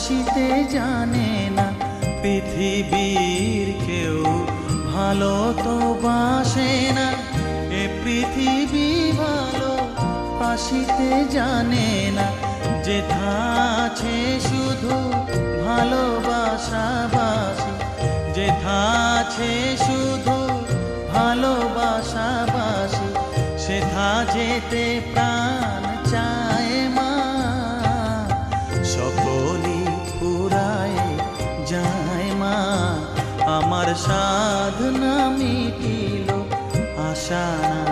আসিতে জানে না, পৃথিবীর কেউ ভালো তো বাসে না, এ পৃথিবী ভালো আসিতে জানে না। যেথা আছে শুধু ভালোবাসাবাসি, যেথা আছে শুধু ভালোবাসাবাসি, সেথা যেতে প্রাণ চায় মা। সকলই ফুরায় যায় মা, আমার সাধনা মিটিল, আশা না